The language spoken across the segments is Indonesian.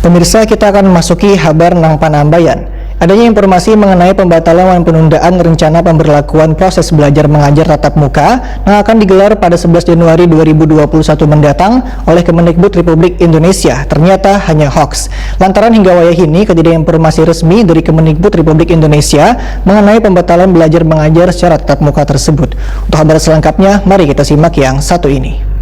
Pemirsa, kita akan memasuki kabar nang panambayan. Adanya informasi mengenai pembatalan dan penundaan rencana pemberlakuan proses belajar mengajar tatap muka yang akan digelar pada 11 Januari 2021 mendatang oleh Kemendikbud Republik Indonesia ternyata hanya hoax. Lantaran hingga wayah ini tidak ada informasi resmi dari Kemendikbud Republik Indonesia mengenai pembatalan belajar mengajar secara tatap muka tersebut. Untuk kabar selengkapnya, mari kita simak yang satu ini.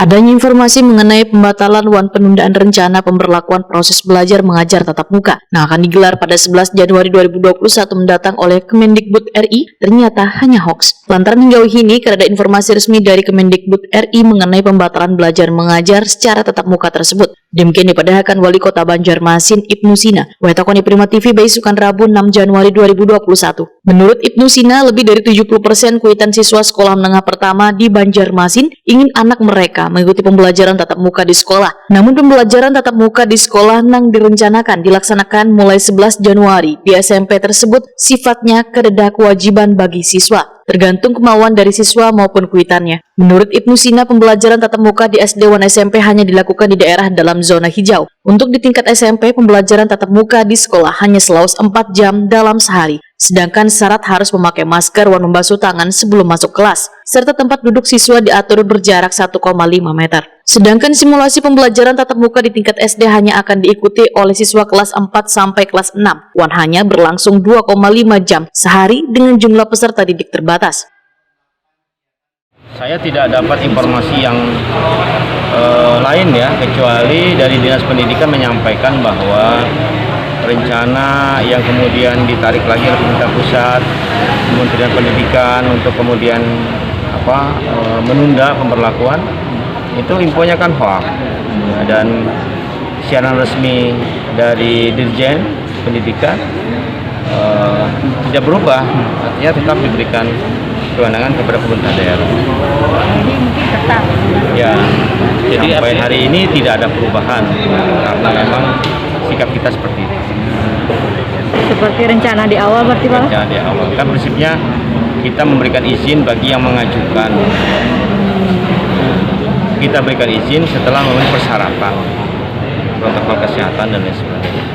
Adanya informasi mengenai pembatalan dan penundaan rencana pemberlakuan proses belajar mengajar tatap muka yang akan digelar pada 11 Januari 2021 mendatang oleh Kemendikbud RI ternyata hanya hoax. Lantaran hingga ini tidak ada informasi resmi dari Kemendikbud RI mengenai pembatalan belajar mengajar secara tatap muka tersebut. Demikian dipadahkan Wali Kota Banjarmasin Ibnu Sina, Wetakoni Prima TV Baisukan Rabu 6 Januari 2021. Menurut Ibnu Sina, lebih dari 70% kuitan siswa sekolah menengah pertama di Banjarmasin ingin anak mereka mengikuti pembelajaran tatap muka di sekolah. Namun pembelajaran tatap muka di sekolah yang direncanakan dilaksanakan mulai 11 Januari di SMP tersebut sifatnya kededah kewajiban bagi siswa, tergantung kemauan dari siswa maupun kuitannya. Menurut Ibnu Sina, pembelajaran tatap muka di SD dan SMP hanya dilakukan di daerah dalam zona hijau. Untuk di tingkat SMP, pembelajaran tatap muka di sekolah hanya selaus 4 jam dalam sehari. Sedangkan syarat harus memakai masker dan membasuh tangan sebelum masuk kelas, serta tempat duduk siswa diatur berjarak 1,5 meter. Sedangkan simulasi pembelajaran tatap muka di tingkat SD hanya akan diikuti oleh siswa kelas 4 sampai kelas 6, dan hanya berlangsung 2,5 jam sehari dengan jumlah peserta didik terbatas. Saya tidak dapat informasi yang lain ya, kecuali dari Dinas Pendidikan menyampaikan bahwa rencana yang kemudian ditarik lagi oleh pemerintah pusat, Kementerian Pendidikan untuk kemudian menunda pemberlakuan, itu infonya kan hoax. Dan siaran resmi dari Dirjen Pendidikan tidak berubah, artinya tetap diberikan kewenangan kepada pemerintah daerah. Jadi mungkin tetap. Ya, jadi sampai hari ini tidak ada perubahan karena memang sikap kita seperti itu. Seperti rencana di awal berarti Pak? Rencana di awal kan prinsipnya kita memberikan izin bagi yang mengajukan. Kita berikan izin setelah memenuhi persyaratan protokol kesehatan dan lain sebagainya.